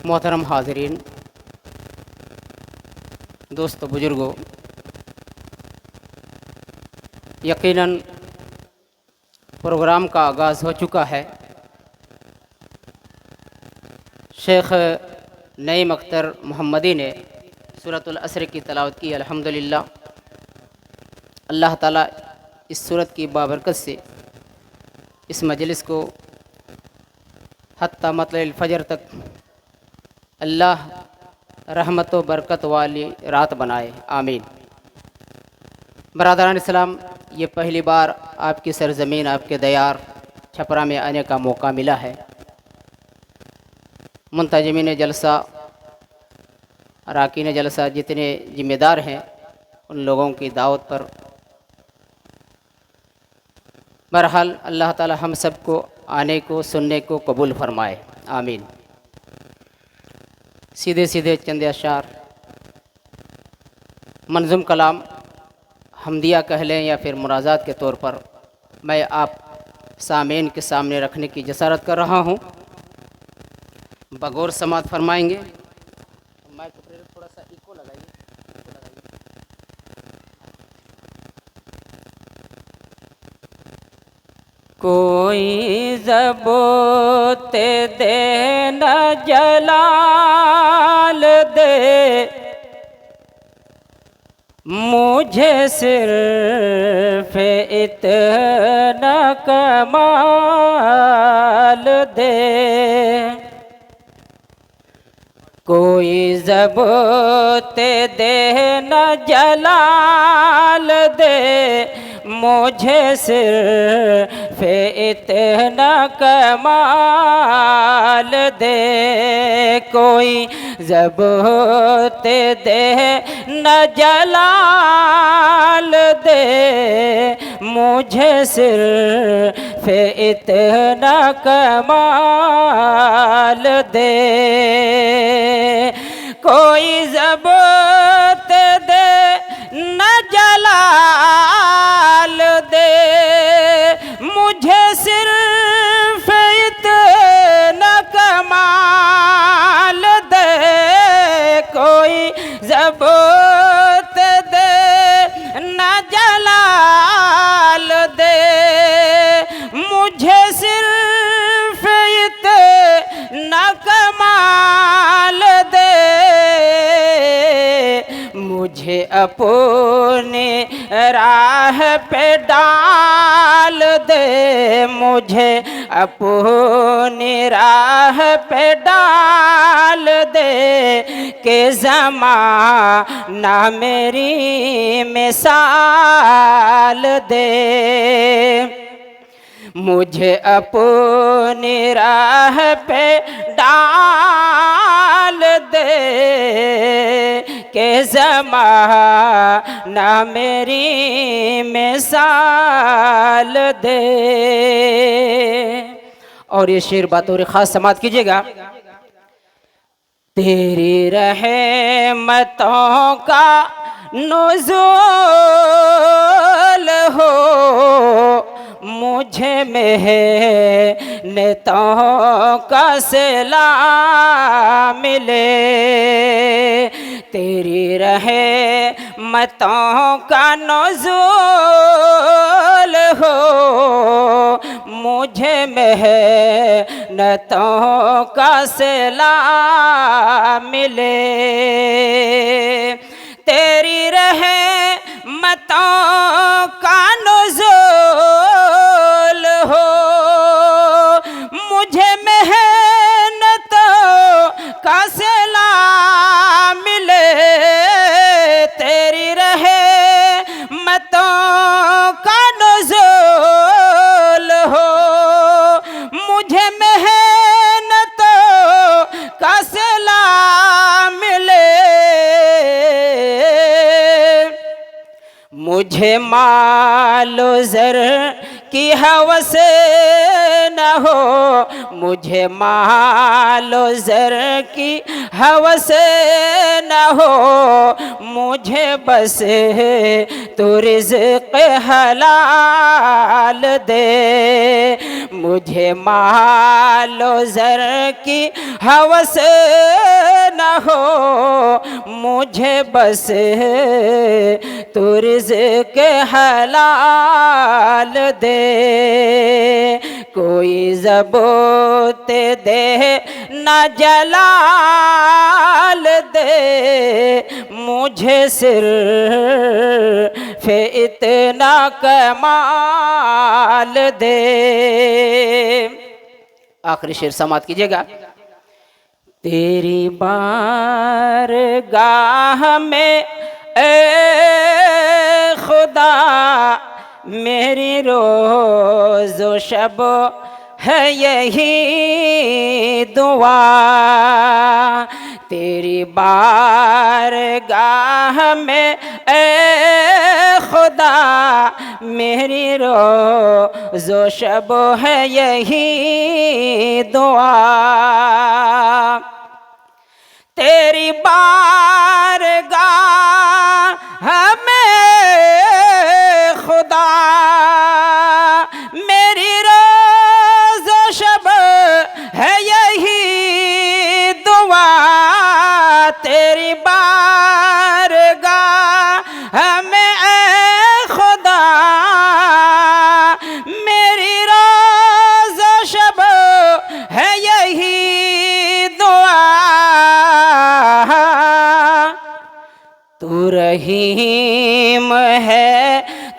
मोहतरम हाज़रीन, दोस्तों, बुज़ुर्गों, यकीनन प्रोग्राम का आगाज़ हो चुका है। शेख नईम अख्तर मोहम्मदी ने सूरतुल असर की तिलावत की। अल्हम्दुलिल्लाह, अल्लाह ताला इस सूरत की बाबरकत से इस मजलिस को हत्ता मतलल फ़जर तक अल्लाह रहमत व बरकत वाली रात बनाए, आमीन। बरादरान इस्लाम, ये पहली बार आपकी सरज़मीन, आपके दयार छपरा में आने का मौका मिला है। मुंतज़मीन जलसा, अराकीन जलसा, जितने ज़िम्मेदार हैं, उन लोगों की दावत पर बहरहाल अल्लाह ताला हम सबको आने को, सुनने को कबूल फरमाए, आमीन। सीधे सीधे चंद अशार, मंज़ूम कलाम, हमदिया कह लें या फिर मुनाजात के तौर पर मैं आप सामीन के सामने रखने की जसारत कर रहा हूँ। बगौर समात फरमाएंगे। माइक थोड़ा सा इको लगाइए। कोई ज़बूत दे न जलाल दे, मुझे सिर्फ इतना कमाल दे। कोई ज़बूत दे न जलाल दे, मुझे सिर्फ इतना कमाल दे। कोई ज़बूत दे न जलाल दे, मुझे सिर्फ इतना कमाल दे। कोई ज़बूत दे न जलाल दे, मुझे सिर्फ इतना कमाल दे। कोई ज़बूत दे न जलाल दे, मुझे सिर्फ इतना कमाल दे। मुझे अपने राह पे डाल दे, मुझे अपनी राह पे डाल दे, के ज़माना मेरी मिसाल दे। मुझे अपनी राह पे डाल दे, के ज़माना मेरी मिसाल दे। और ये शेर बातों ख़ास समात कीजिएगा। तेरी रहमतों का नुज़ूल हो, मुझे मेहनतों का सिला मिले। तेरी रहमतों का नुज़ूल हो, मुझे मेहनतों का सिला मिले। तेरी रहमतों का नुज़ूल हो, मुझे मेहनतों का सिला मिले। तेरी रहमतों का नुज़ूल हो, मुझे मेहनतों का सिला मिले। मुझे मालो ज़र की हवस न हो, मुझे मालो ज़र की हवस न हो, मुझे बस तू रिज़्क़ हलाल दे। मुझे मालो ज़र की हवस न हो, मुझे बस तू रिज़्क़ हलाल दे। कोई ज़बूत दे न जलाल दे, मुझे सिर्फ़ इतना कमाल दे। आखिरी शेर समात कीजिएगा। तेरी बारगाह में ए खुदा मेरी रोज़ व शब है यही दुआ। तेरी बारगाह में ए खुदा मेरी रोज़ व शब है यही दुआ। तेरी बारगाह में खुदा मेरी रोज़ व शब है यही दुआ। तेरी बारगाह में खुदा मेरी रोज़ व शब है यही दुआ। तू रहीम है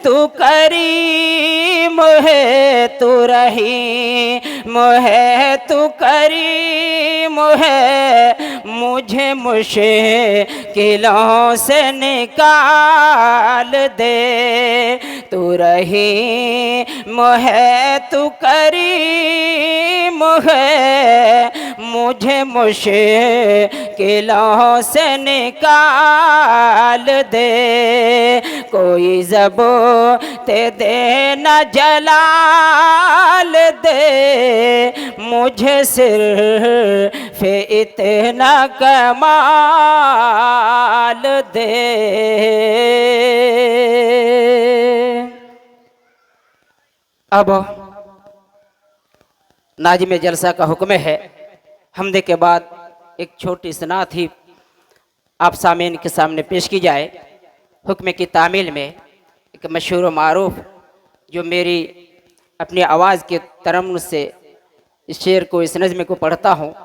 तू करीम है, तू रहीम है तू करीम है, मुझे मुश्किलों से निकाल दे। तू रहीम है तू करीम है, मुझे मुश्किलों से निकाल दे। कोई ज़बूत दे न जलाल दे, मुझे सिर्फ़ इतना कमाल दे। अब नाज़िम जलसा का हुक्म है, हमदे के बाद एक छोटी सी नात ही आप सामीन के सामने पेश की जाए। हुक्म की तामील में एक मशहूर मारूफ जो मेरी अपनी आवाज़ के तरन्नुम से इस शेर को, इस नज़्म को पढ़ता हूँ।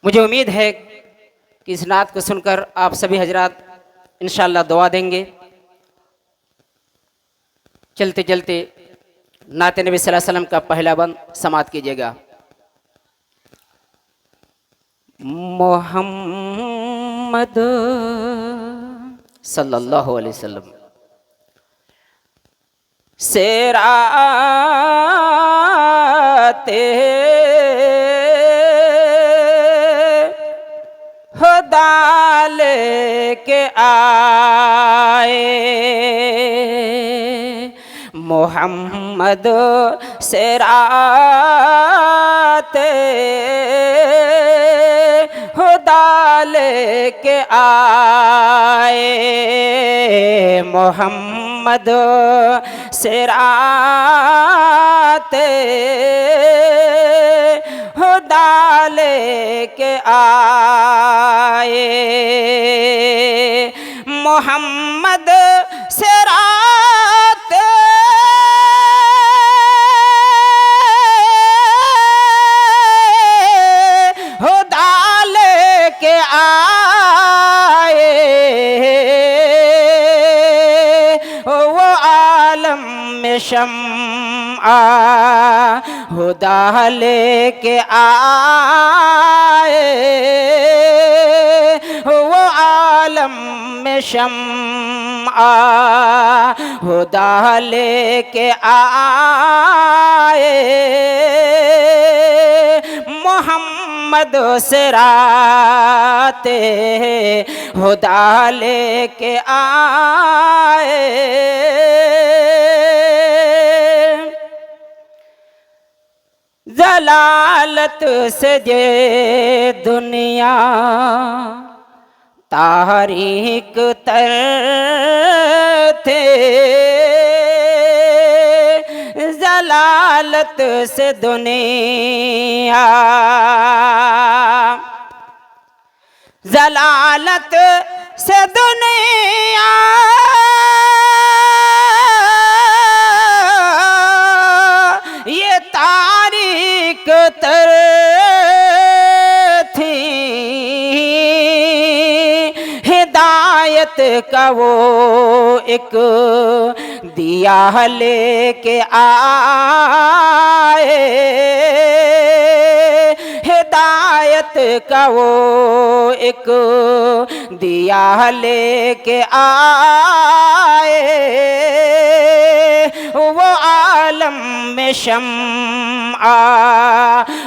मुझे उम्मीद है कि इस नात को सुनकर आप सभी हजरात इंशाअल्लाह दुआ देंगे। चलते चलते नात नबी सल्लल्लाहु अलैहि वसल्लम का पहला बंद समात कीजिएगा। मोहम्मद सल्लल्लाहु अलैहि वसल्लम सेराते खुदा लेके आए। मोहम्मद सेराते खुदा लेके आए। मोहम्मद सेराते खुदा लेके आए। मोहम्मद सेराते खुदा लेके आए। वो आलम में शम्आ खुदा लेके आए। वो आलम में शम्आ खुदा लेके आए। मोहम्मद सिराते खुदा लेके आए। जलालत से ये दुनिया तारीक तर थे, जलालत से दुनिया, जलालत से दुनिया ये तारीक तर थी, हिदायत का वो एक दिया लेके आए, हिदायत का वो एक दिया लेके आए, वो आलम में शम्आ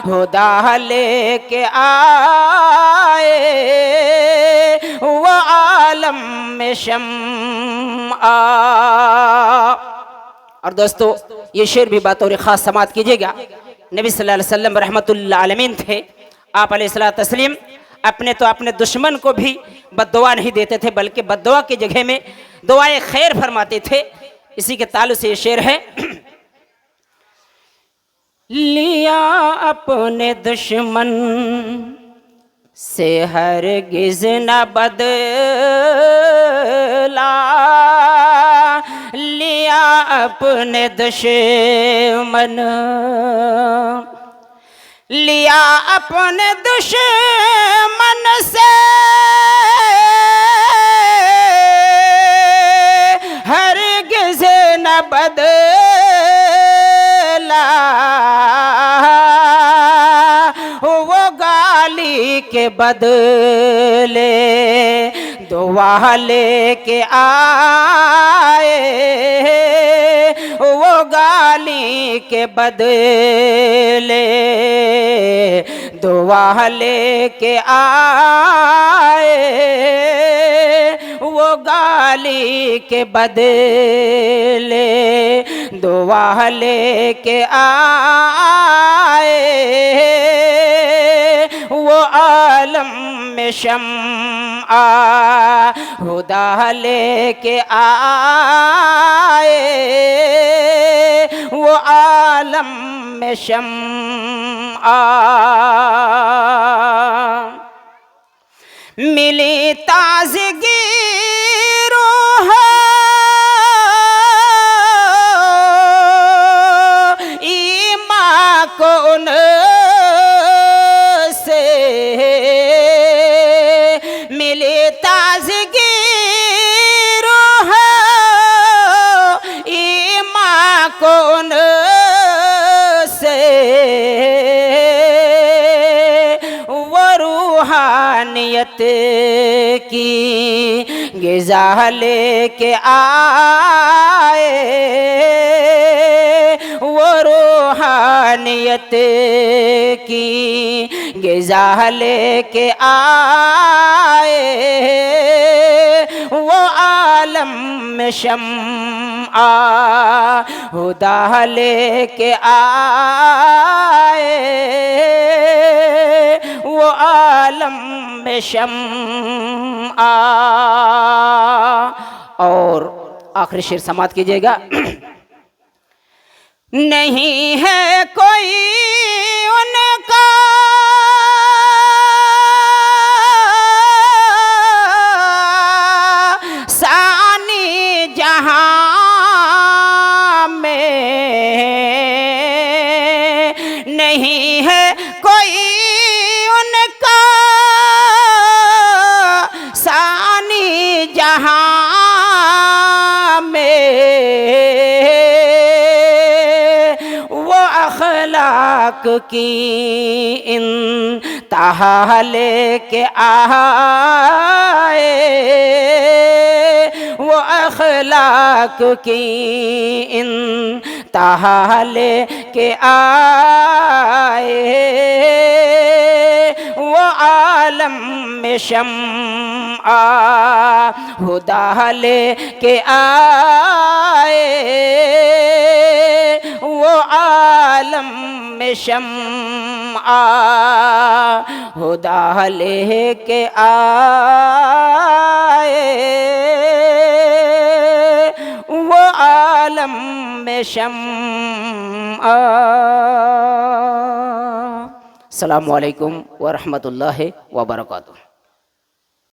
हुदा लेके आए, वो आलम में शम्आ। और दोस्तों ये शेर भी बतौर ख़ास समात कीजिएगा। नबी सल्लल्लाहु अलैहि वसल्लम रहमतुल्लिल आलमीन थे। आप अलैहिस्सलातु तस्लीम अपने तो अपने दुश्मन को भी बद्दुआ नहीं देते थे, बल्कि बद्दुआ की जगह में दुआए खैर फरमाते थे। इसी के ताल्लुक से ये शेर है। लिया अपने दुश्मन से हरगिज़ न बदला, लिया अपने दुश्मन, लिया अपने दुश्मन से हरगिज़ न बदला, वो गाली के बदले दुआ लेके आए, वो गाली के बदले दुआ लेके आए, वो गाली के बदले दुआ लेके आए, वो आलम में शम्आ हुदा लेके आए, वो आलम में शम्आ। मिली ताज़गी रूह ईमान को उनसे, मिली ताज़गी रूह ईमान को उनसे, वो रूहानियत की ग़िज़ा लेके आए, वो रूहानियत की ग़िज़ा लेके आए, वो आलम में शम्आ हुदा लेके आए, वो आलम में शम्आ। और आखिरी शेर समात कीजिएगा। नहीं है कोई उनका सानी जहां में, नहीं है कोई उनका सानी जहां में, वो अखलाक की इंतहा लेके आए, वो अखलाक की इंतहा लेके आए, वो आलम में शम्आ खुदा ले के आए वो आलम में शम्आ, खुदा ले के आए वो आलम में शम्आ। अस्सलामु अलैकुम व रहमतुल्लाहि व बरकातुहू।